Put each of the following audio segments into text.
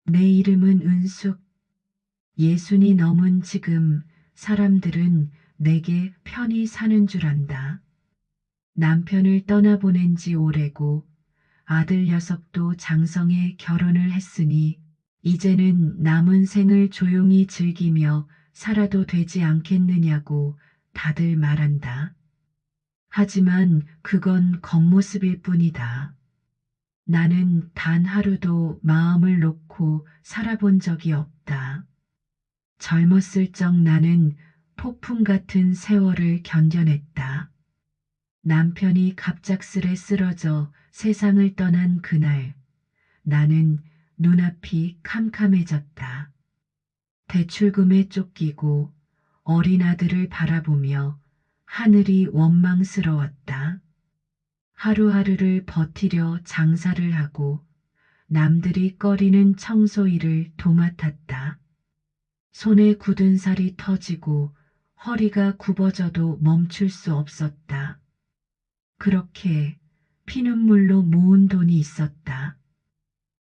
내 이름은 은숙. 예순이 넘은 지금 사람들은 내게 편히 사는 줄 안다. 남편을 떠나보낸 지 오래고 아들 녀석도 장성에 결혼을 했으니 이제는 남은 생을 조용히 즐기며 살아도 되지 않겠느냐고 다들 말한다. 하지만 그건 겉모습일 뿐이다. 나는 단 하루도 마음을 놓고 살아본 적이 없다. 젊었을 적 나는 폭풍 같은 세월을 견뎌냈다. 남편이 갑작스레 쓰러져 세상을 떠난 그날, 나는 눈앞이 캄캄해졌다. 대출금에 쫓기고 어린 아들을 바라보며 하늘이 원망스러웠다. 하루하루를 버티려 장사를 하고 남들이 꺼리는 청소일을 도맡았다. 손에 굳은 살이 터지고 허리가 굽어져도 멈출 수 없었다. 그렇게 피눈물로 모은 돈이 있었다.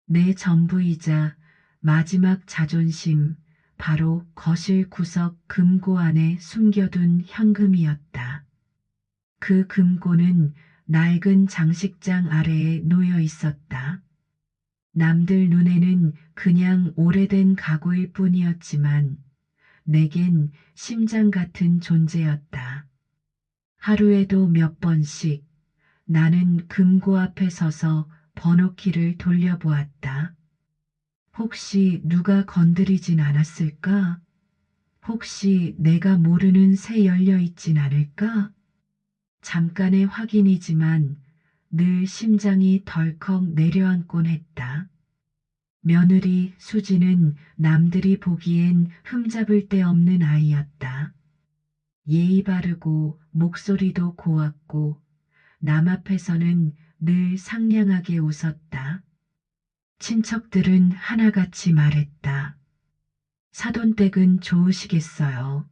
내 전부이자 마지막 자존심, 바로 거실 구석 금고 안에 숨겨둔 현금이었다. 그 금고는 낡은 장식장 아래에 놓여 있었다. 남들 눈에는 그냥 오래된 가구일 뿐이었지만 내겐 심장 같은 존재였다. 하루에도 몇 번씩 나는 금고 앞에 서서 번호키를 돌려보았다. 혹시 누가 건드리진 않았을까? 혹시 내가 모르는 새 열려 있진 않을까? 잠깐의 확인이지만 늘 심장이 덜컥 내려앉곤 했다. 며느리 수지는 남들이 보기엔 흠잡을 데 없는 아이였다. 예의 바르고 목소리도 고왔고 남 앞에서는 늘 상냥하게 웃었다. 친척들은 하나같이 말했다. 사돈댁은 좋으시겠어요.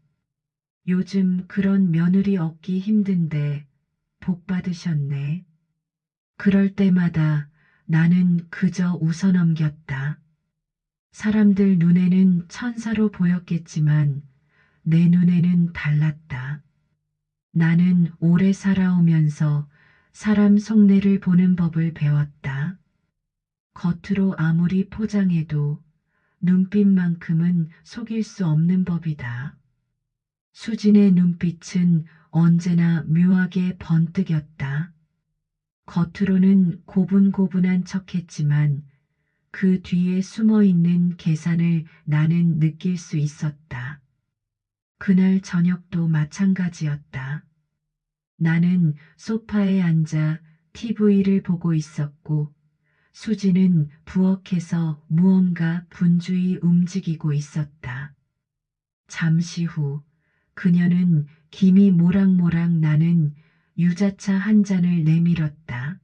요즘 그런 며느리 얻기 힘든데 복 받으셨네. 그럴 때마다 나는 그저 웃어넘겼다. 사람들 눈에는 천사로 보였겠지만 내 눈에는 달랐다. 나는 오래 살아오면서 사람 속내를 보는 법을 배웠다. 겉으로 아무리 포장해도 눈빛만큼은 속일 수 없는 법이다. 수진의 눈빛은 언제나 묘하게 번뜩였다. 겉으로는 고분고분한 척했지만 그 뒤에 숨어 있는 계산을 나는 느낄 수 있었다. 그날 저녁도 마찬가지였다. 나는 소파에 앉아 TV를 보고 있었고 수지는 부엌에서 무언가 분주히 움직이고 있었다. 잠시 후 그녀는 김이 모락모락 나는 유자차 한 잔을 내밀었다.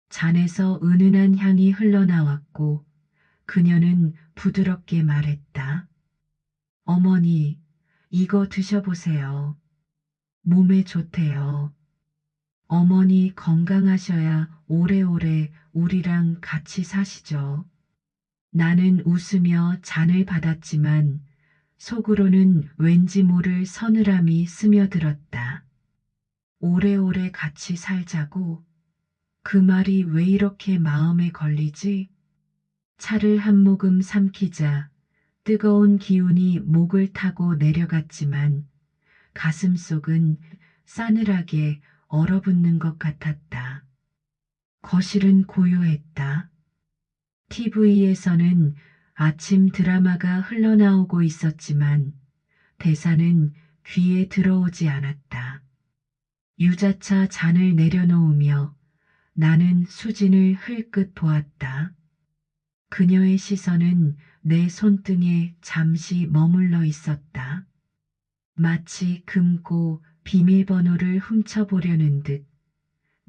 잔에서 은은한 향이 흘러나왔고 그녀는 부드럽게 말했다. 어머니, 이거 드셔보세요. 몸에 좋대요. 어머니 건강하셔야 오래오래 우리랑 같이 사시죠. 나는 웃으며 잔을 받았지만 속으로는 왠지 모를 서늘함이 스며들었다. 오래오래 같이 살자고? 그 말이 왜 이렇게 마음에 걸리지? 차를 한 모금 삼키자 뜨거운 기운이 목을 타고 내려갔지만 가슴속은 싸늘하게 얼어붙는 것 같았다. 거실은 고요했다. TV에서는 아침 드라마가 흘러나오고 있었지만 대사는 귀에 들어오지 않았다. 유자차 잔을 내려놓으며 나는 수진을 흘끗 보았다. 그녀의 시선은 내 손등에 잠시 머물러 있었다. 마치 금고 비밀번호를 훔쳐보려는 듯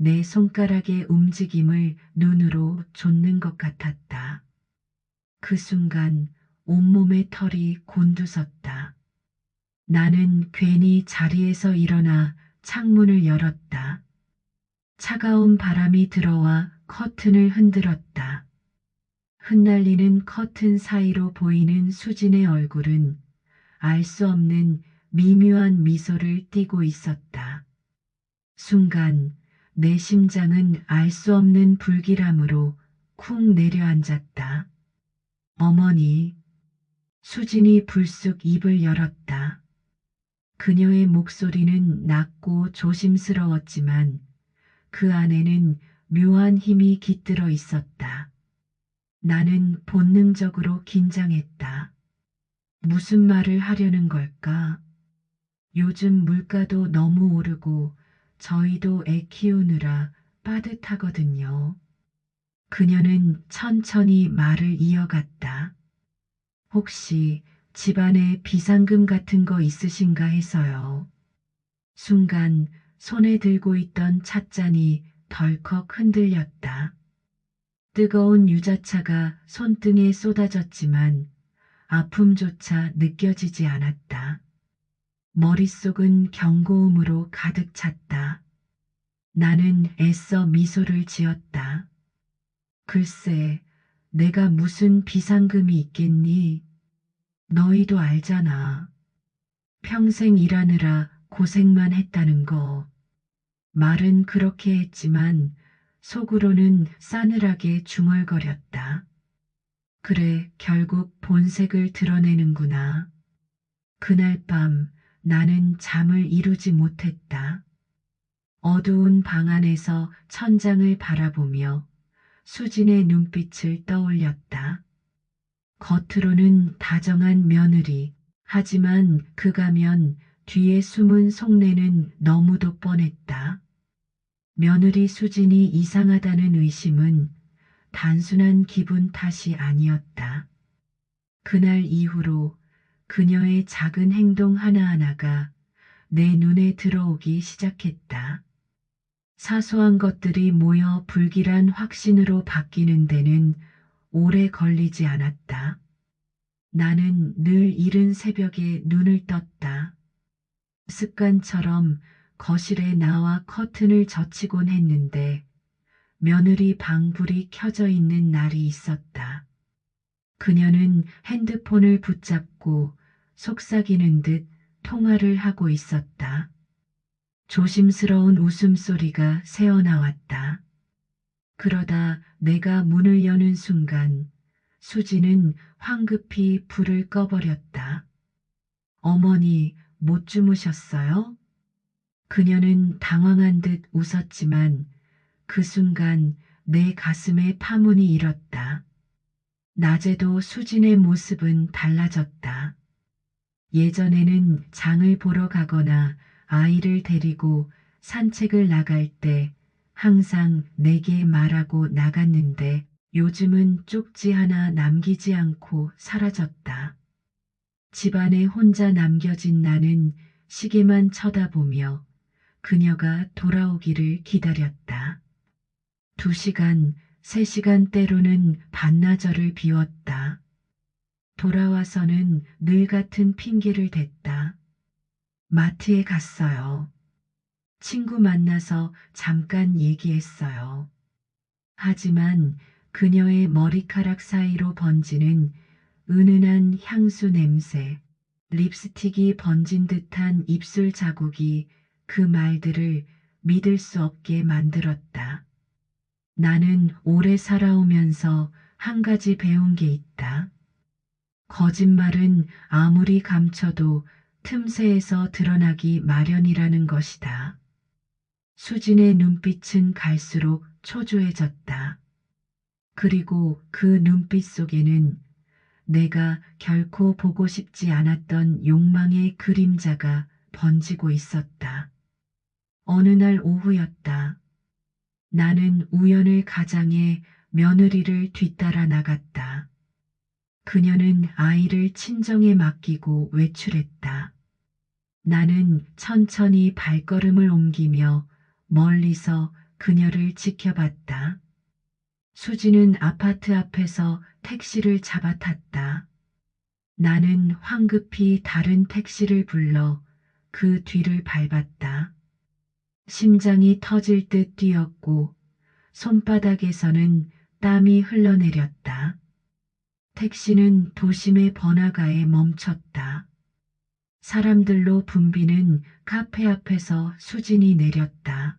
내 손가락의 움직임을 눈으로 좇는 것 같았다. 그 순간 온몸의 털이 곤두섰다. 나는 괜히 자리에서 일어나 창문을 열었다. 차가운 바람이 들어와 커튼을 흔들었다. 흩날리는 커튼 사이로 보이는 수진의 얼굴은 알 수 없는 미묘한 미소를 띠고 있었다. 순간 내 심장은 알 수 없는 불길함으로 쿵 내려앉았다. 어머니, 수진이 불쑥 입을 열었다. 그녀의 목소리는 낮고 조심스러웠지만 그 안에는 묘한 힘이 깃들어 있었다. 나는 본능적으로 긴장했다. 무슨 말을 하려는 걸까? 요즘 물가도 너무 오르고 저희도 애 키우느라 빠듯하거든요. 그녀는 천천히 말을 이어갔다. 혹시 집안에 비상금 같은 거 있으신가 해서요. 순간 손에 들고 있던 찻잔이 덜컥 흔들렸다. 뜨거운 유자차가 손등에 쏟아졌지만 아픔조차 느껴지지 않았다. 머릿속은 경고음으로 가득 찼다. 나는 애써 미소를 지었다. 글쎄, 내가 무슨 비상금이 있겠니? 너희도 알잖아. 평생 일하느라 고생만 했다는 거. 말은 그렇게 했지만 속으로는 싸늘하게 중얼거렸다. 그래, 결국 본색을 드러내는구나. 그날 밤 나는 잠을 이루지 못했다. 어두운 방 안에서 천장을 바라보며 수진의 눈빛을 떠올렸다. 겉으로는 다정한 며느리, 하지만 그 가면 뒤에 숨은 속내는 너무도 뻔했다. 며느리 수진이 이상하다는 의심은 단순한 기분 탓이 아니었다. 그날 이후로 그녀의 작은 행동 하나하나가 내 눈에 들어오기 시작했다. 사소한 것들이 모여 불길한 확신으로 바뀌는 데는 오래 걸리지 않았다. 나는 늘 이른 새벽에 눈을 떴다. 습관처럼 거실에 나와 커튼을 젖히곤 했는데 며느리 방 불이 켜져 있는 날이 있었다. 그녀는 핸드폰을 붙잡고 속삭이는 듯 통화를 하고 있었다. 조심스러운 웃음소리가 새어나왔다. 그러다 내가 문을 여는 순간 수지는 황급히 불을 꺼버렸다. 어머니, 못 주무셨어요? 그녀는 당황한 듯 웃었지만 그 순간 내 가슴에 파문이 일었다. 낮에도 수진의 모습은 달라졌다. 예전에는 장을 보러 가거나 아이를 데리고 산책을 나갈 때 항상 내게 말하고 나갔는데 요즘은 쪽지 하나 남기지 않고 사라졌다. 집안에 혼자 남겨진 나는 시계만 쳐다보며 그녀가 돌아오기를 기다렸다. 2시간, 3시간 때로는 반나절을 비웠다. 돌아와서는 늘 같은 핑계를 댔다. 마트에 갔어요. 친구 만나서 잠깐 얘기했어요. 하지만 그녀의 머리카락 사이로 번지는 은은한 향수 냄새, 립스틱이 번진 듯한 입술 자국이 그 말들을 믿을 수 없게 만들었다. 나는 오래 살아오면서 한 가지 배운 게 있다. 거짓말은 아무리 감춰도 틈새에서 드러나기 마련이라는 것이다. 수진의 눈빛은 갈수록 초조해졌다. 그리고 그 눈빛 속에는 내가 결코 보고 싶지 않았던 욕망의 그림자가 번지고 있었다. 어느 날 오후였다. 나는 우연을 가장해 며느리를 뒤따라 나갔다. 그녀는 아이를 친정에 맡기고 외출했다. 나는 천천히 발걸음을 옮기며 멀리서 그녀를 지켜봤다. 수지는 아파트 앞에서 택시를 잡아탔다. 나는 황급히 다른 택시를 불러 그 뒤를 밟았다. 심장이 터질 듯 뛰었고 손바닥에서는 땀이 흘러내렸다. 택시는 도심의 번화가에 멈췄다. 사람들로 붐비는 카페 앞에서 수진이 내렸다.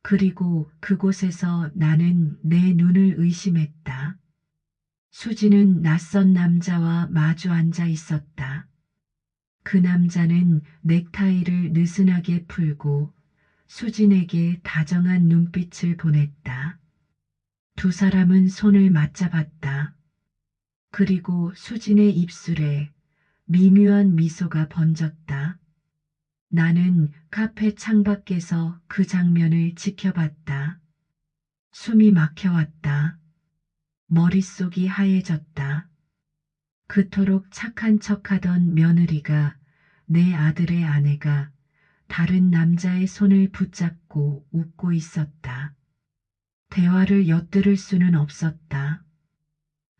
그리고 그곳에서 나는 내 눈을 의심했다. 수진은 낯선 남자와 마주 앉아 있었다. 그 남자는 넥타이를 느슨하게 풀고 수진에게 다정한 눈빛을 보냈다. 두 사람은 손을 맞잡았다. 그리고 수진의 입술에 미묘한 미소가 번졌다. 나는 카페 창밖에서 그 장면을 지켜봤다. 숨이 막혀왔다. 머릿속이 하얘졌다. 그토록 착한 척하던 며느리가, 내 아들의 아내가 다른 남자의 손을 붙잡고 웃고 있었다. 대화를 엿들을 수는 없었다.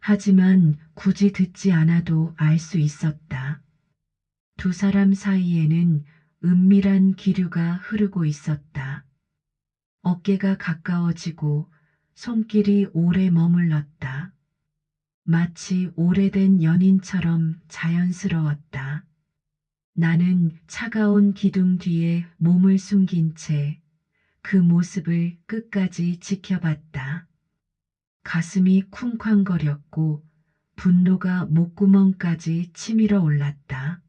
하지만 굳이 듣지 않아도 알 수 있었다. 두 사람 사이에는 은밀한 기류가 흐르고 있었다. 어깨가 가까워지고 손길이 오래 머물렀다. 마치 오래된 연인처럼 자연스러웠다. 나는 차가운 기둥 뒤에 몸을 숨긴 채 그 모습을 끝까지 지켜봤다. 가슴이 쿵쾅거렸고 분노가 목구멍까지 치밀어 올랐다.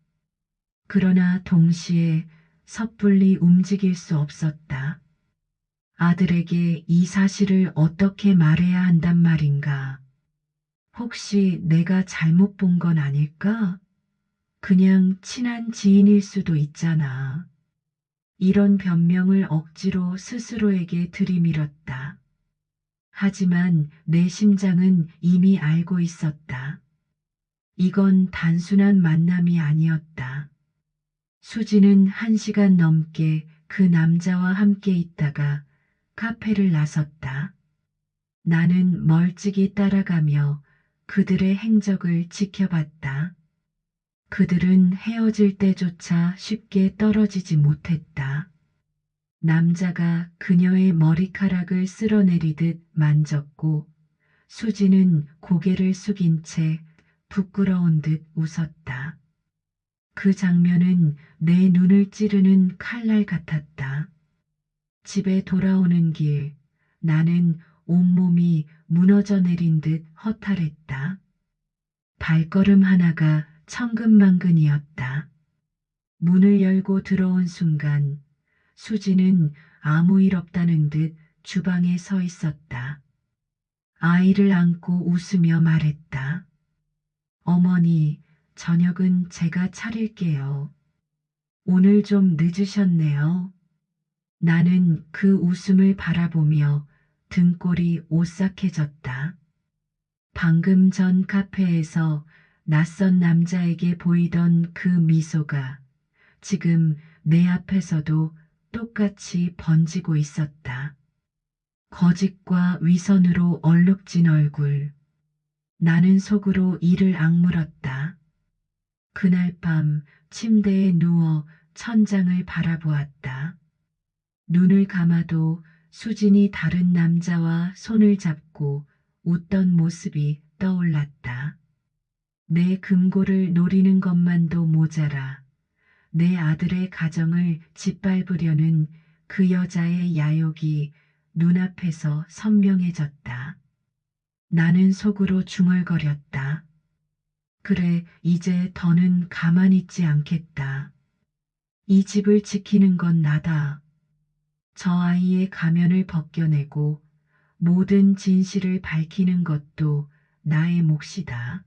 그러나 동시에 섣불리 움직일 수 없었다. 아들에게 이 사실을 어떻게 말해야 한단 말인가? 혹시 내가 잘못 본 건 아닐까? 그냥 친한 지인일 수도 있잖아. 이런 변명을 억지로 스스로에게 들이밀었다. 하지만 내 심장은 이미 알고 있었다. 이건 단순한 만남이 아니었다. 수지는 1시간 넘게 그 남자와 함께 있다가 카페를 나섰다. 나는 멀찍이 따라가며 그들의 행적을 지켜봤다. 그들은 헤어질 때조차 쉽게 떨어지지 못했다. 남자가 그녀의 머리카락을 쓸어내리듯 만졌고 수지는 고개를 숙인 채 부끄러운 듯 웃었다. 그 장면은 내 눈을 찌르는 칼날 같았다. 집에 돌아오는 길, 나는 온몸이 무너져 내린 듯 허탈했다. 발걸음 하나가 천근만근이었다. 문을 열고 들어온 순간 수지는 아무 일 없다는 듯 주방에 서 있었다. 아이를 안고 웃으며 말했다. 어머니, 저녁은 제가 차릴게요. 오늘 좀 늦으셨네요. 나는 그 웃음을 바라보며 등골이 오싹해졌다. 방금 전 카페에서 낯선 남자에게 보이던 그 미소가 지금 내 앞에서도 똑같이 번지고 있었다. 거짓과 위선으로 얼룩진 얼굴. 나는 속으로 이를 악물었다. 그날 밤 침대에 누워 천장을 바라보았다. 눈을 감아도 수진이 다른 남자와 손을 잡고 웃던 모습이 떠올랐다. 내 금고를 노리는 것만도 모자라 내 아들의 가정을 짓밟으려는 그 여자의 야욕이 눈앞에서 선명해졌다. 나는 속으로 중얼거렸다. 그래, 이제 더는 가만히 있지 않겠다. 이 집을 지키는 건 나다. 저 아이의 가면을 벗겨내고 모든 진실을 밝히는 것도 나의 몫이다.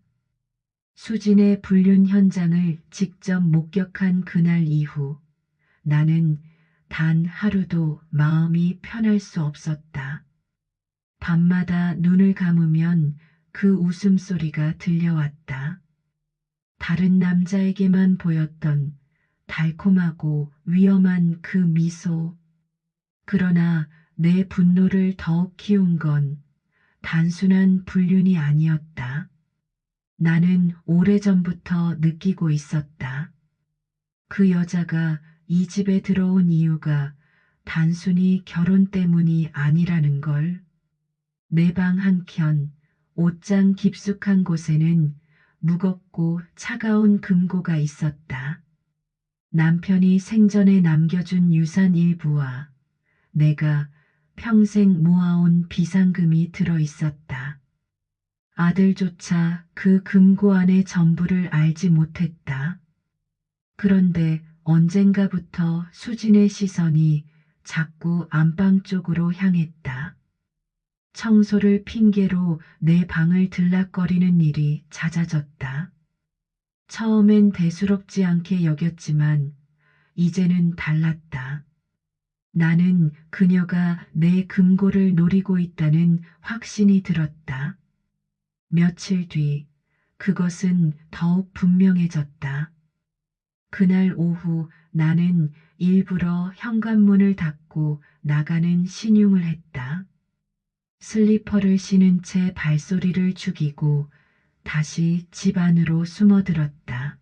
수진의 불륜 현장을 직접 목격한 그날 이후 나는 단 하루도 마음이 편할 수 없었다. 밤마다 눈을 감으면 그 웃음소리가 들려왔다. 다른 남자에게만 보였던 달콤하고 위험한 그 미소. 그러나 내 분노를 더욱 키운 건 단순한 불륜이 아니었다. 나는 오래전부터 느끼고 있었다. 그 여자가 이 집에 들어온 이유가 단순히 결혼 때문이 아니라는 걸. 내 방 한켠 옷장 깊숙한 곳에는 무겁고 차가운 금고가 있었다. 남편이 생전에 남겨준 유산 일부와 내가 평생 모아온 비상금이 들어 있었다. 아들조차 그 금고 안의 전부를 알지 못했다. 그런데 언젠가부터 수진의 시선이 자꾸 안방 쪽으로 향했다. 청소를 핑계로 내 방을 들락거리는 일이 잦아졌다. 처음엔 대수롭지 않게 여겼지만 이제는 달랐다. 나는 그녀가 내 금고를 노리고 있다는 확신이 들었다. 며칠 뒤 그것은 더욱 분명해졌다. 그날 오후 나는 일부러 현관문을 닫고 나가는 신용을 했다. 슬리퍼를 신은 채 발소리를 죽이고 다시 집 안으로 숨어들었다.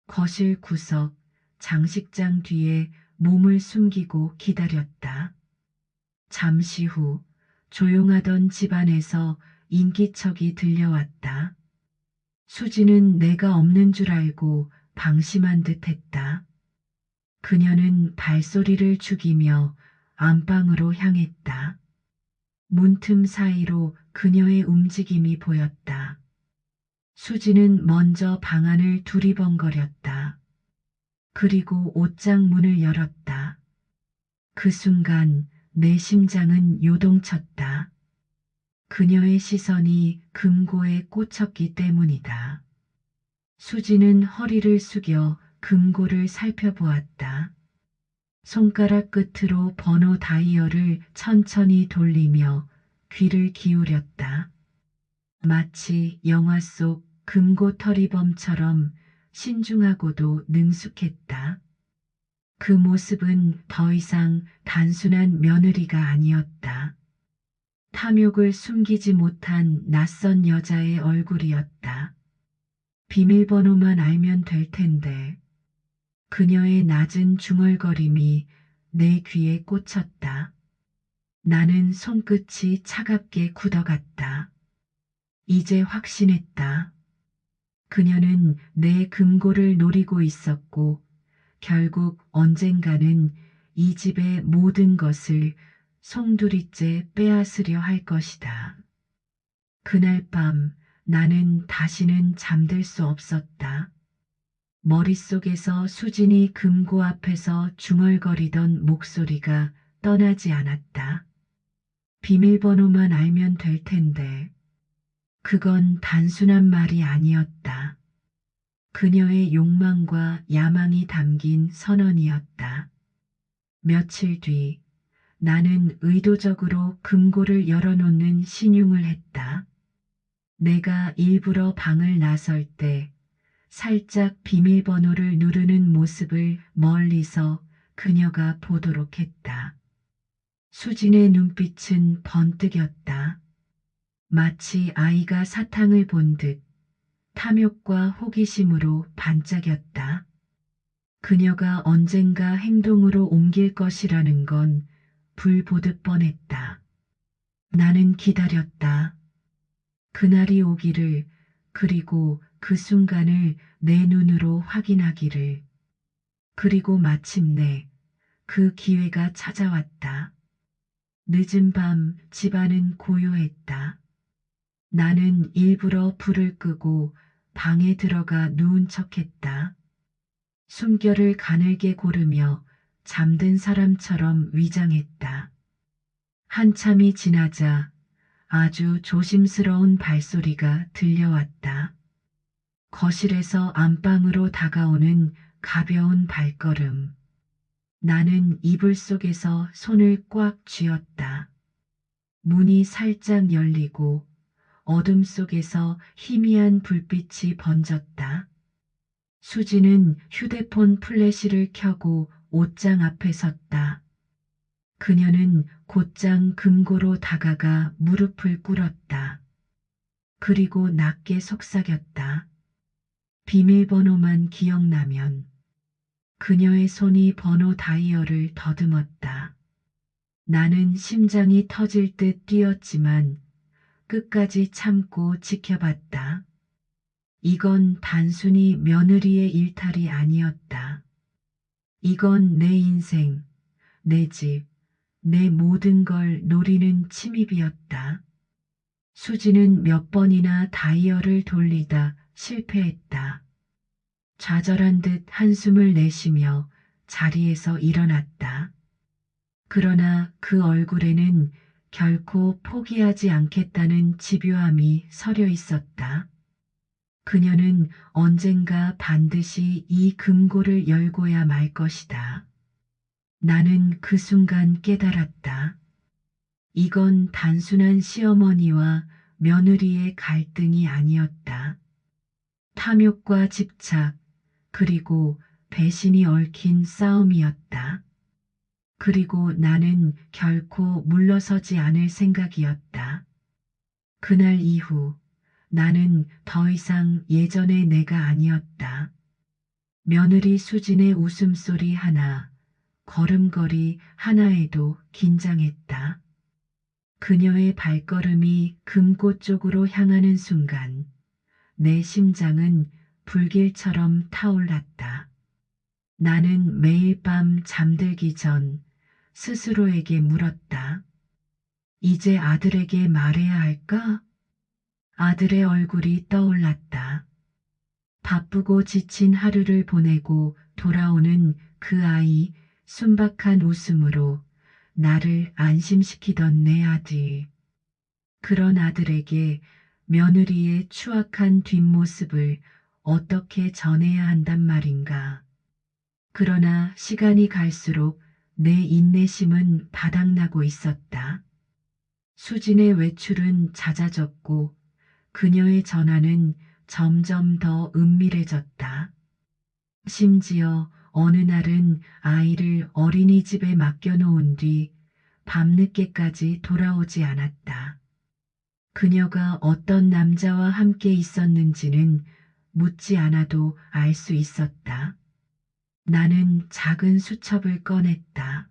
거실 구석, 장식장 뒤에 몸을 숨기고 기다렸다. 잠시 후 조용하던 집안에서 인기척이 들려왔다. 수지는 내가 없는 줄 알고 방심한 듯 했다. 그녀는 발소리를 죽이며 안방으로 향했다. 문틈 사이로 그녀의 움직임이 보였다. 수지는 먼저 방 안을 두리번거렸다. 그리고 옷장 문을 열었다. 그 순간 내 심장은 요동쳤다. 그녀의 시선이 금고에 꽂혔기 때문이다. 수지는 허리를 숙여 금고를 살펴보았다. 손가락 끝으로 번호 다이얼을 천천히 돌리며 귀를 기울였다. 마치 영화 속 금고 털이범처럼 신중하고도 능숙했다. 그 모습은 더 이상 단순한 며느리가 아니었다. 탐욕을 숨기지 못한 낯선 여자의 얼굴이었다. 비밀번호만 알면 될 텐데. 그녀의 낮은 중얼거림이 내 귀에 꽂혔다. 나는 손끝이 차갑게 굳어갔다. 이제 확신했다. 그녀는 내 금고를 노리고 있었고 결국 언젠가는 이 집의 모든 것을 송두리째 빼앗으려 할 것이다. 그날 밤 나는 다시는 잠들 수 없었다. 머릿속에서 수진이 금고 앞에서 중얼거리던 목소리가 떠나지 않았다. 비밀번호만 알면 될 텐데. 그건 단순한 말이 아니었다. 그녀의 욕망과 야망이 담긴 선언이었다. 며칠 뒤 나는 의도적으로 금고를 열어놓는 신용을 했다. 내가 일부러 방을 나설 때 살짝 비밀번호를 누르는 모습을 멀리서 그녀가 보도록 했다. 수진의 눈빛은 번뜩였다. 마치 아이가 사탕을 본 듯 탐욕과 호기심으로 반짝였다. 그녀가 언젠가 행동으로 옮길 것이라는 건 불 보듯 뻔했다. 나는 기다렸다. 그날이 오기를, 그리고 그 순간을 내 눈으로 확인하기를. 그리고 마침내 그 기회가 찾아왔다. 늦은 밤 집안은 고요했다. 나는 일부러 불을 끄고 방에 들어가 누운 척했다. 숨결을 가늘게 고르며 잠든 사람처럼 위장했다. 한참이 지나자 아주 조심스러운 발소리가 들려왔다. 거실에서 안방으로 다가오는 가벼운 발걸음. 나는 이불 속에서 손을 꽉 쥐었다. 문이 살짝 열리고 어둠 속에서 희미한 불빛이 번졌다. 수지는 휴대폰 플래시를 켜고 옷장 앞에 섰다. 그녀는 곧장 금고로 다가가 무릎을 꿇었다. 그리고 낮게 속삭였다. 비밀번호만 기억나면. 그녀의 손이 번호 다이얼을 더듬었다. 나는 심장이 터질 듯 뛰었지만 끝까지 참고 지켜봤다. 이건 단순히 며느리의 일탈이 아니었다. 이건 내 인생, 내 집, 내 모든 걸 노리는 침입이었다. 수지는 몇 번이나 다이얼을 돌리다 실패했다. 좌절한 듯 한숨을 내쉬며 자리에서 일어났다. 그러나 그 얼굴에는 결코 포기하지 않겠다는 집요함이 서려 있었다. 그녀는 언젠가 반드시 이 금고를 열고야 말 것이다. 나는 그 순간 깨달았다. 이건 단순한 시어머니와 며느리의 갈등이 아니었다. 탐욕과 집착, 그리고 배신이 얽힌 싸움이었다. 그리고 나는 결코 물러서지 않을 생각이었다. 그날 이후 나는 더 이상 예전의 내가 아니었다. 며느리 수진의 웃음소리 하나, 걸음걸이 하나에도 긴장했다. 그녀의 발걸음이 금고 쪽으로 향하는 순간 내 심장은 불길처럼 타올랐다. 나는 매일 밤 잠들기 전 스스로에게 물었다. 이제 아들에게 말해야 할까? 아들의 얼굴이 떠올랐다. 바쁘고 지친 하루를 보내고 돌아오는 그 아이 순박한 웃음으로 나를 안심시키던 내 아들. 그런 아들에게 며느리의 추악한 뒷모습을 어떻게 전해야 한단 말인가. 그러나 시간이 갈수록 내 인내심은 바닥나고 있었다. 수진의 외출은 잦아졌고 그녀의 전화는 점점 더 은밀해졌다. 심지어 어느 날은 아이를 어린이집에 맡겨놓은 뒤 밤늦게까지 돌아오지 않았다. 그녀가 어떤 남자와 함께 있었는지는 묻지 않아도 알 수 있었다. 나는 작은 수첩을 꺼냈다.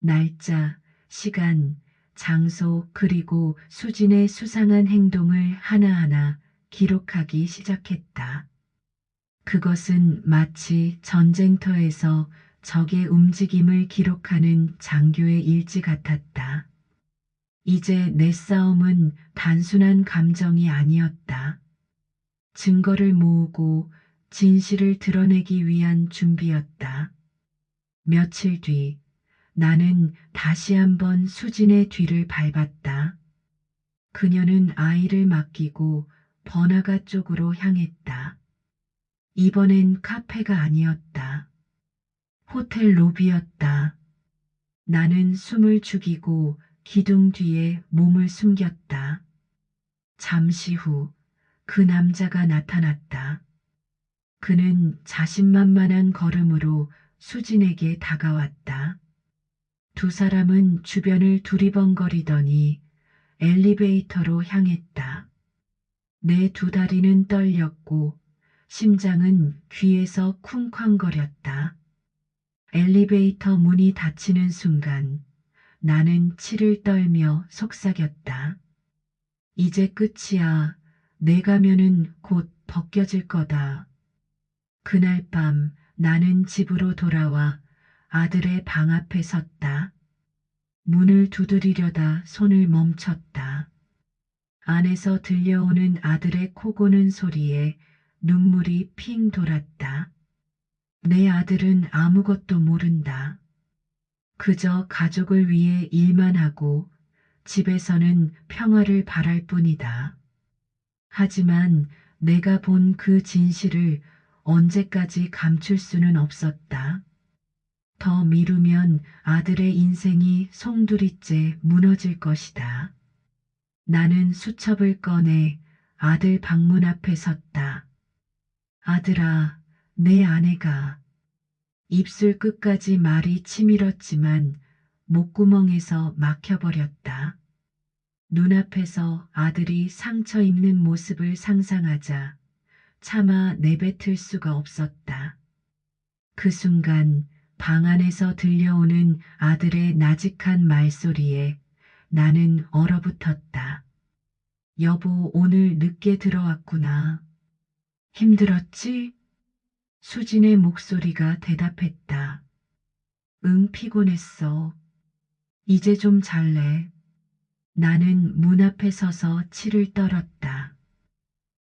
날짜, 시간, 장소, 그리고 수진의 수상한 행동을 하나하나 기록하기 시작했다. 그것은 마치 전쟁터에서 적의 움직임을 기록하는 장교의 일지 같았다. 이제 내 싸움은 단순한 감정이 아니었다. 증거를 모으고 진실을 드러내기 위한 준비였다. 며칠 뒤 나는 다시 한번 수진의 뒤를 밟았다. 그녀는 아이를 맡기고 번화가 쪽으로 향했다. 이번엔 카페가 아니었다. 호텔 로비였다. 나는 숨을 죽이고 기둥 뒤에 몸을 숨겼다. 잠시 후 그 남자가 나타났다. 그는 자신만만한 걸음으로 수진에게 다가왔다. 두 사람은 주변을 두리번거리더니 엘리베이터로 향했다. 내 두 다리는 떨렸고 심장은 귀에서 쿵쾅거렸다. 엘리베이터 문이 닫히는 순간 나는 치를 떨며 속삭였다. 이제 끝이야. 내 가면은 곧 벗겨질 거다. 그날 밤 나는 집으로 돌아와 아들의 방 앞에 섰다. 문을 두드리려다 손을 멈췄다. 안에서 들려오는 아들의 코 고는 소리에 눈물이 핑 돌았다. 내 아들은 아무것도 모른다. 그저 가족을 위해 일만 하고 집에서는 평화를 바랄 뿐이다. 하지만 내가 본 그 진실을 언제까지 감출 수는 없었다. 더 미루면 아들의 인생이 송두리째 무너질 것이다. 나는 수첩을 꺼내 아들 방문 앞에 섰다. 아들아, 내 아내가. 입술 끝까지 말이 치밀었지만 목구멍에서 막혀버렸다. 눈앞에서 아들이 상처 입는 모습을 상상하자 차마 내뱉을 수가 없었다. 그 순간 방 안에서 들려오는 아들의 나직한 말소리에 나는 얼어붙었다. 여보, 오늘 늦게 들어왔구나. 힘들었지? 수진의 목소리가 대답했다. 응, 피곤했어. 이제 좀 잘래. 나는 문 앞에 서서 치를 떨었다.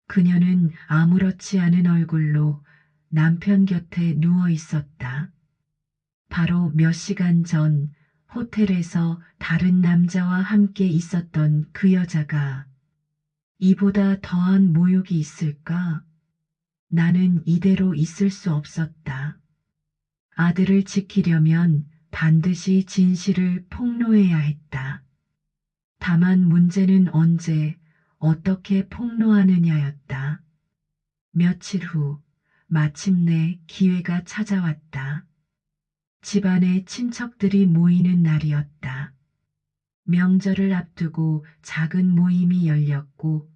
그녀는 아무렇지 않은 얼굴로 남편 곁에 누워 있었다. 바로 몇 시간 전 호텔에서 다른 남자와 함께 있었던 그 여자가 이보다 더한 모욕이 있을까? 나는 이대로 있을 수 없었다. 아들을 지키려면 반드시 진실을 폭로해야 했다. 다만 문제는 언제, 어떻게 폭로하느냐였다. 며칠 후, 마침내 기회가 찾아왔다. 집안에 친척들이 모이는 날이었다. 명절을 앞두고 작은 모임이 열렸고,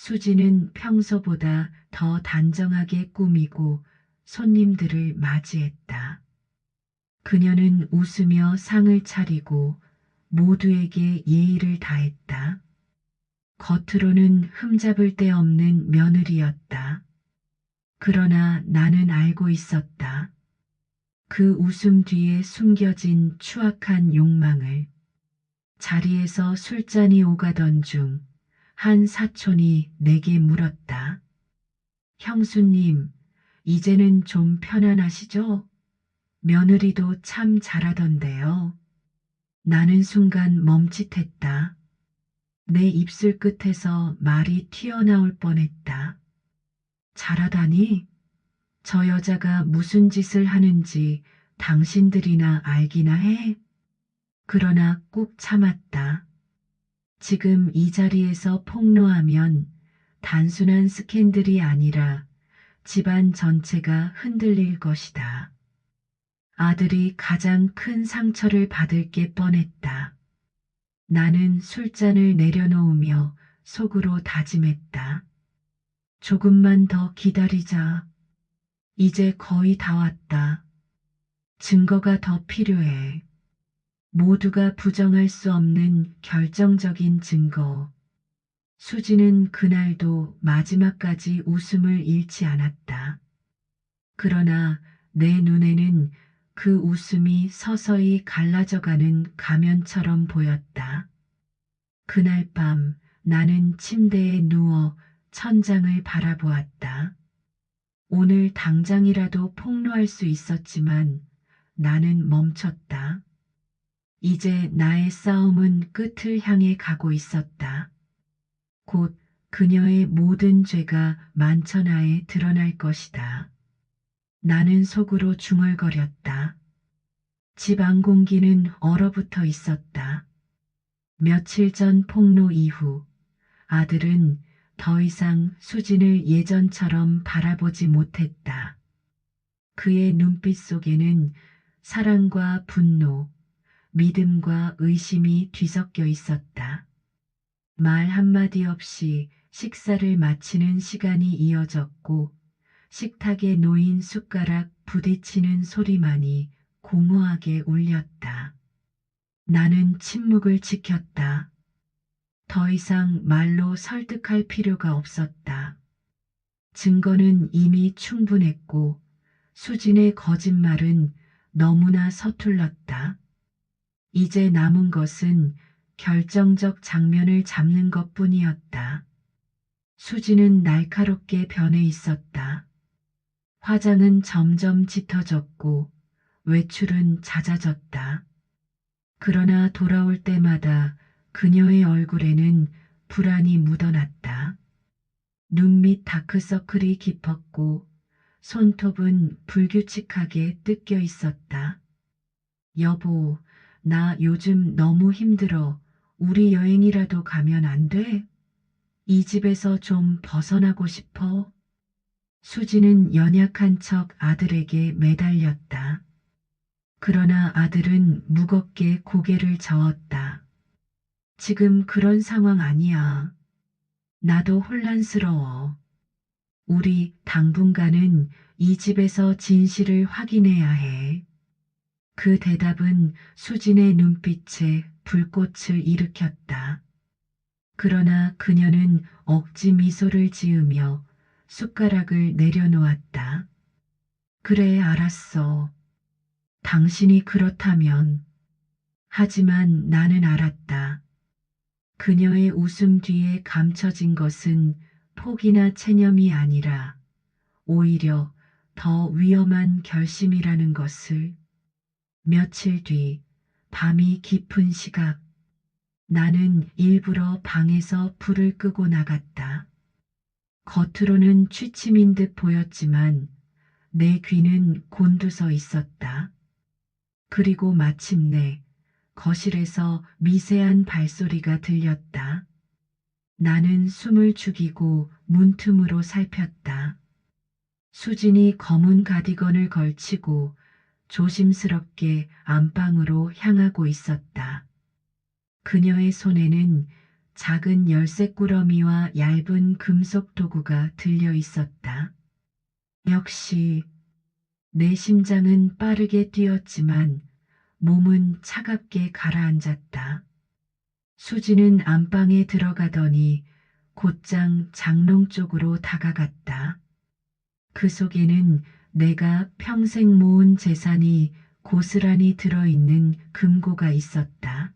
수지는 평소보다 더 단정하게 꾸미고 손님들을 맞이했다. 그녀는 웃으며 상을 차리고 모두에게 예의를 다했다. 겉으로는 흠잡을 데 없는 며느리였다. 그러나 나는 알고 있었다. 그 웃음 뒤에 숨겨진 추악한 욕망을. 자리에서 술잔이 오가던 중 한 사촌이 내게 물었다. 형수님, 이제는 좀 편안하시죠? 며느리도 참 잘하던데요. 나는 순간 멈칫했다. 내 입술 끝에서 말이 튀어나올 뻔했다. 잘하다니? 저 여자가 무슨 짓을 하는지 당신들이나 알기나 해? 그러나 꾹 참았다. 지금 이 자리에서 폭로하면 단순한 스캔들이 아니라 집안 전체가 흔들릴 것이다. 아들이 가장 큰 상처를 받을 게 뻔했다. 나는 술잔을 내려놓으며 속으로 다짐했다. 조금만 더 기다리자. 이제 거의 다 왔다. 증거가 더 필요해. 모두가 부정할 수 없는 결정적인 증거. 수지는 그날도 마지막까지 웃음을 잃지 않았다. 그러나 내 눈에는 그 웃음이 서서히 갈라져가는 가면처럼 보였다. 그날 밤 나는 침대에 누워 천장을 바라보았다. 오늘 당장이라도 폭로할 수 있었지만 나는 멈췄다. 이제 나의 싸움은 끝을 향해 가고 있었다. 곧 그녀의 모든 죄가 만천하에 드러날 것이다. 나는 속으로 중얼거렸다. 집 안 공기는 얼어붙어 있었다. 며칠 전 폭로 이후 아들은 더 이상 수진을 예전처럼 바라보지 못했다. 그의 눈빛 속에는 사랑과 분노, 믿음과 의심이 뒤섞여 있었다. 말 한마디 없이 식사를 마치는 시간이 이어졌고 식탁에 놓인 숟가락 부딪히는 소리만이 공허하게 울렸다. 나는 침묵을 지켰다. 더 이상 말로 설득할 필요가 없었다. 증거는 이미 충분했고 수진의 거짓말은 너무나 서툴렀다. 이제 남은 것은 결정적 장면을 잡는 것뿐이었다. 수지는 날카롭게 변해 있었다. 화장은 점점 짙어졌고 외출은 잦아졌다. 그러나 돌아올 때마다 그녀의 얼굴에는 불안이 묻어났다. 눈 밑 다크서클이 깊었고 손톱은 불규칙하게 뜯겨 있었다. 여보, 나 요즘 너무 힘들어. 우리 여행이라도 가면 안 돼? 이 집에서 좀 벗어나고 싶어. 수지는 연약한 척 아들에게 매달렸다. 그러나 아들은 무겁게 고개를 저었다. 지금 그런 상황 아니야. 나도 혼란스러워. 우리 당분간은 이 집에서 진실을 확인해야 해. 그 대답은 수진의 눈빛에 불꽃을 일으켰다. 그러나 그녀는 억지 미소를 지으며 숟가락을 내려놓았다. 그래, 알았어. 당신이 그렇다면. 하지만 나는 알았다. 그녀의 웃음 뒤에 감춰진 것은 포기나 체념이 아니라 오히려 더 위험한 결심이라는 것을. 며칠 뒤 밤이 깊은 시각, 나는 일부러 방에서 불을 끄고 나갔다. 겉으로는 취침인 듯 보였지만 내 귀는 곤두서 있었다. 그리고 마침내 거실에서 미세한 발소리가 들렸다. 나는 숨을 죽이고 문틈으로 살폈다. 수진이 검은 가디건을 걸치고 조심스럽게 안방으로 향하고 있었다. 그녀의 손에는 작은 열쇠꾸러미와 얇은 금속 도구가 들려 있었다. 역시 내 심장은 빠르게 뛰었지만 몸은 차갑게 가라앉았다. 수지는 안방에 들어가더니 곧장 장롱 쪽으로 다가갔다. 그 속에는 내가 평생 모은 재산이 고스란히 들어있는 금고가 있었다.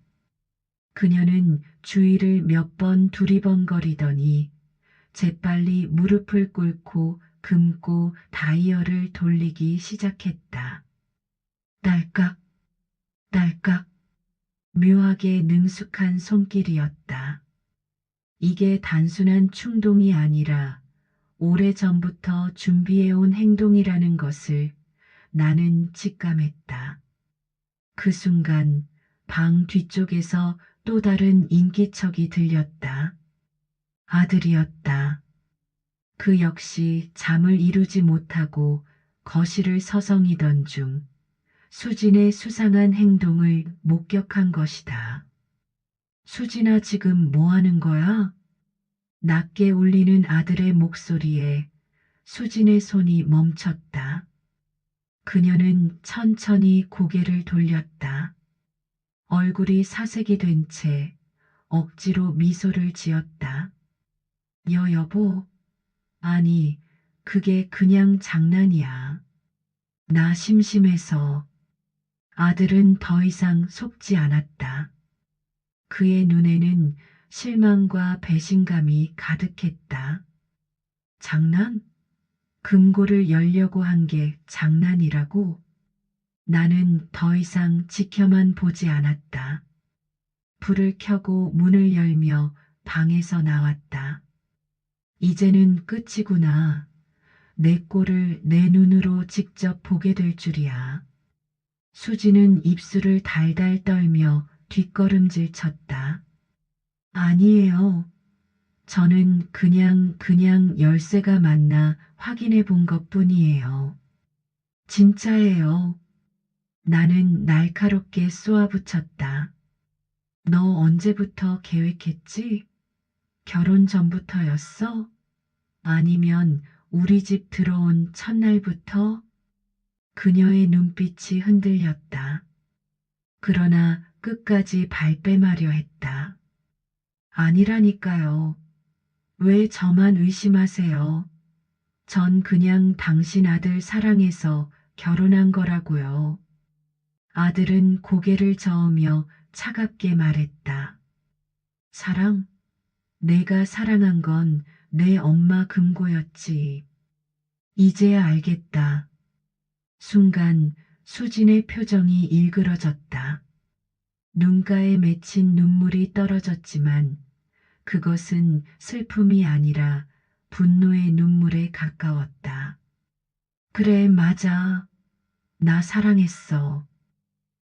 그녀는 주위를 몇 번 두리번거리더니 재빨리 무릎을 꿇고 금고 다이얼을 돌리기 시작했다. 딸깍, 딸깍, 묘하게 능숙한 손길이었다. 이게 단순한 충동이 아니라 오래전부터 준비해온 행동이라는 것을 나는 직감했다. 그 순간 방 뒤쪽에서 또 다른 인기척이 들렸다. 아들이었다. 그 역시 잠을 이루지 못하고 거실을 서성이던 중 수진의 수상한 행동을 목격한 것이다. 수진아, 지금 뭐 하는 거야? 낮게 울리는 아들의 목소리에 수진의 손이 멈췄다. 그녀는 천천히 고개를 돌렸다. 얼굴이 사색이 된 채 억지로 미소를 지었다. 여보, 아니, 그게 그냥 장난이야. 나 심심해서. 아들은 더 이상 속지 않았다. 그의 눈에는 실망과 배신감이 가득했다. 장난? 금고를 열려고 한 게 장난이라고? 나는 더 이상 지켜만 보지 않았다. 불을 켜고 문을 열며 방에서 나왔다. 이제는 끝이구나. 내 꼴을 내 눈으로 직접 보게 될 줄이야. 수지는 입술을 달달 떨며 뒷걸음질 쳤다. 아니에요. 저는 그냥 열쇠가 맞나 확인해 본 것뿐이에요. 진짜예요. 나는 날카롭게 쏘아붙였다. 너 언제부터 계획했지? 결혼 전부터였어? 아니면 우리 집 들어온 첫날부터? 그녀의 눈빛이 흔들렸다. 그러나 끝까지 발뺌하려 했다. 아니라니까요. 왜 저만 의심하세요? 전 그냥 당신 아들 사랑해서 결혼한 거라고요. 아들은 고개를 저으며 차갑게 말했다. 사랑? 내가 사랑한 건 내 엄마 금고였지. 이제야 알겠다. 순간 수진의 표정이 일그러졌다. 눈가에 맺힌 눈물이 떨어졌지만 그것은 슬픔이 아니라 분노의 눈물에 가까웠다. 그래, 맞아. 나 사랑했어.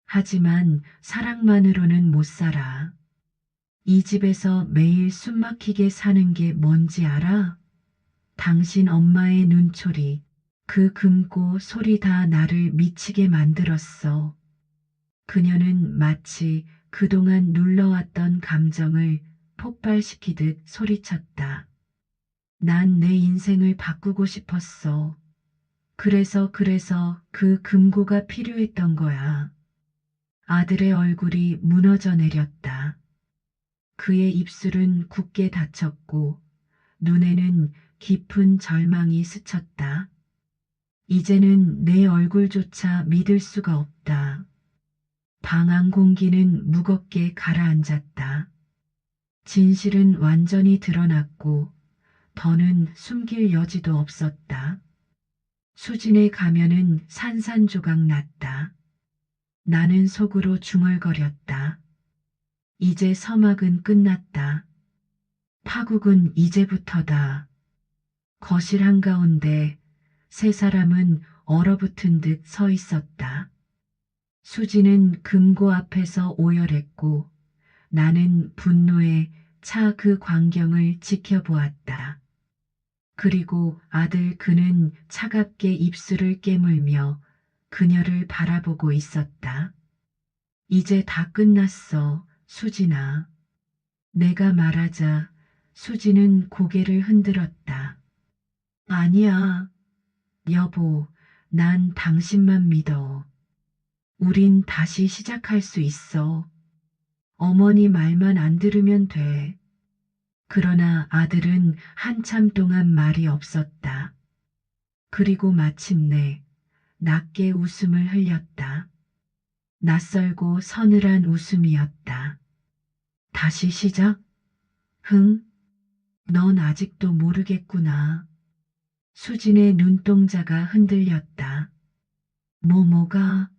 하지만 사랑만으로는 못 살아. 이 집에서 매일 숨막히게 사는 게 뭔지 알아? 당신 엄마의 눈초리, 그 금고 소리 다 나를 미치게 만들었어. 그녀는 마치 그동안 눌러왔던 감정을 폭발시키듯 소리쳤다. 난 내 인생을 바꾸고 싶었어. 그래서 그 금고가 필요했던 거야. 아들의 얼굴이 무너져 내렸다. 그의 입술은 굳게 닫혔고 눈에는 깊은 절망이 스쳤다. 이제는 내 얼굴조차 믿을 수가 없다. 방 안 공기는 무겁게 가라앉았다. 진실은 완전히 드러났고 더는 숨길 여지도 없었다. 수진의 가면은 산산조각 났다. 나는 속으로 중얼거렸다. 이제 서막은 끝났다. 파국은 이제부터다. 거실 한가운데 세 사람은 얼어붙은 듯 서 있었다. 수지는 금고 앞에서 오열했고 나는 분노에 차 그 광경을 지켜보았다. 그리고 아들 그는 차갑게 입술을 깨물며 그녀를 바라보고 있었다. 이제 다 끝났어, 수진아. 내가 말하자 수지는 고개를 흔들었다. 아니야, 여보, 난 당신만 믿어. 우린 다시 시작할 수 있어. 어머니 말만 안 들으면 돼. 그러나 아들은 한참 동안 말이 없었다. 그리고 마침내 낮게 웃음을 흘렸다. 낯설고 서늘한 웃음이었다. 다시 시작? 흥? 넌 아직도 모르겠구나. 수진의 눈동자가 흔들렸다. 뭐가?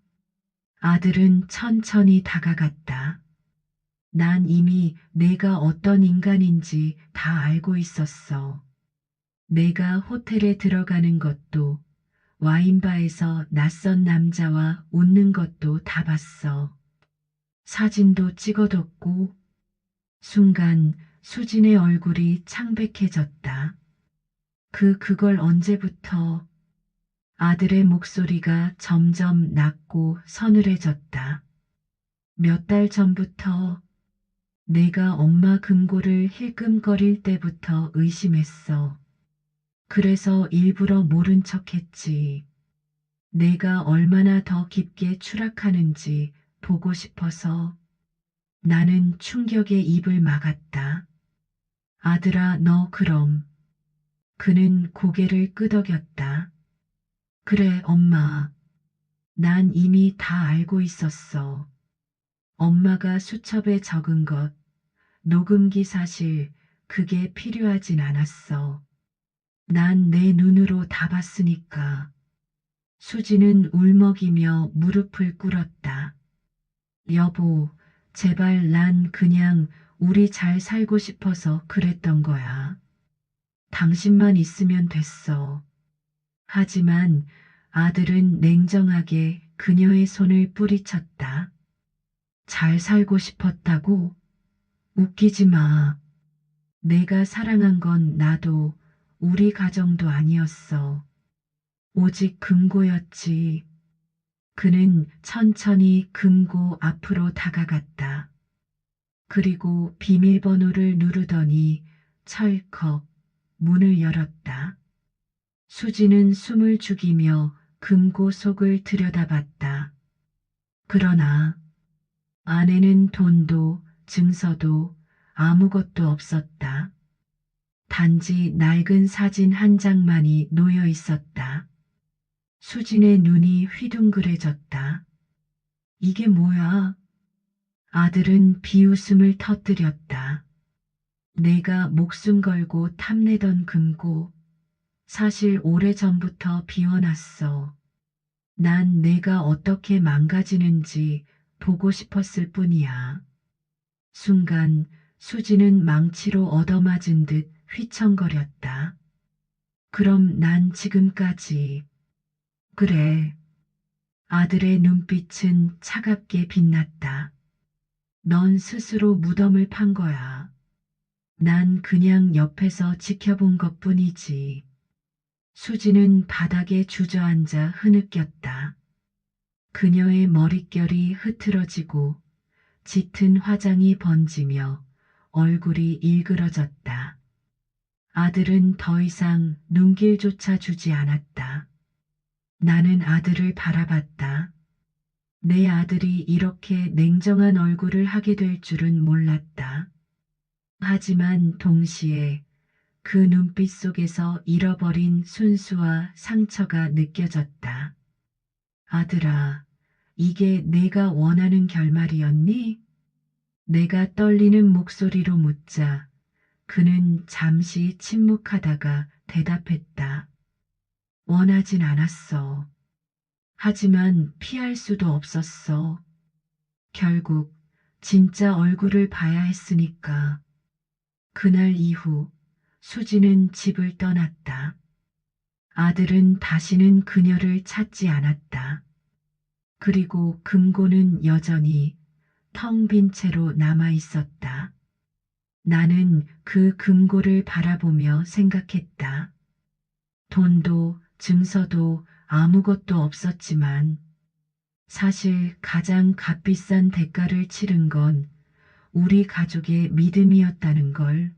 아들은 천천히 다가갔다. 난 이미 내가 어떤 인간인지 다 알고 있었어. 내가 호텔에 들어가는 것도 와인바에서 낯선 남자와 웃는 것도 다 봤어. 사진도 찍어뒀고 순간 수진의 얼굴이 창백해졌다. 그걸 언제부터? 아들의 목소리가 점점 낮고 서늘해졌다. 몇 달 전부터 내가 엄마 금고를 힐끔거릴 때부터 의심했어. 그래서 일부러 모른 척했지. 내가 얼마나 더 깊게 추락하는지 보고 싶어서. 나는 충격에 입을 막았다. 아들아, 너 그럼. 그는 고개를 끄덕였다. 그래, 엄마. 난 이미 다 알고 있었어. 엄마가 수첩에 적은 것, 녹음기 사실, 그게 필요하진 않았어. 난 내 눈으로 다 봤으니까. 수지는 울먹이며 무릎을 꿇었다. 여보, 제발 난 그냥 우리 잘 살고 싶어서 그랬던 거야. 당신만 있으면 됐어. 하지만 아들은 냉정하게 그녀의 손을 뿌리쳤다. 잘 살고 싶었다고? 웃기지 마. 내가 사랑한 건 나도 우리 가정도 아니었어. 오직 금고였지. 그는 천천히 금고 앞으로 다가갔다. 그리고 비밀번호를 누르더니 철컥 문을 열었다. 수지는 숨을 죽이며 금고 속을 들여다봤다. 그러나 안에는 돈도 증서도 아무것도 없었다. 단지 낡은 사진 한 장만이 놓여 있었다. 수진의 눈이 휘둥그레졌다. 이게 뭐야? 아들은 비웃음을 터뜨렸다. 내가 목숨 걸고 탐내던 금고, 사실 오래전부터 비워놨어. 난 내가 어떻게 망가지는지 보고 싶었을 뿐이야. 순간 수지는 망치로 얻어맞은 듯 휘청거렸다. 그럼 난 지금까지. 그래. 아들의 눈빛은 차갑게 빛났다. 넌 스스로 무덤을 판 거야. 난 그냥 옆에서 지켜본 것뿐이지. 수지는 바닥에 주저앉아 흐느꼈다. 그녀의 머릿결이 흐트러지고 짙은 화장이 번지며 얼굴이 일그러졌다. 아들은 더 이상 눈길조차 주지 않았다. 나는 아들을 바라봤다. 내 아들이 이렇게 냉정한 얼굴을 하게 될 줄은 몰랐다. 하지만 동시에 그 눈빛 속에서 잃어버린 순수와 상처가 느껴졌다. 아들아, 이게 내가 원하는 결말이었니? 내가 떨리는 목소리로 묻자 그는 잠시 침묵하다가 대답했다. 원하진 않았어. 하지만 피할 수도 없었어. 결국 진짜 얼굴을 봐야 했으니까. 그날 이후 수지는 집을 떠났다. 아들은 다시는 그녀를 찾지 않았다. 그리고 금고는 여전히 텅 빈 채로 남아 있었다. 나는 그 금고를 바라보며 생각했다. 돈도 증서도 아무것도 없었지만 사실 가장 값비싼 대가를 치른 건 우리 가족의 믿음이었다는 걸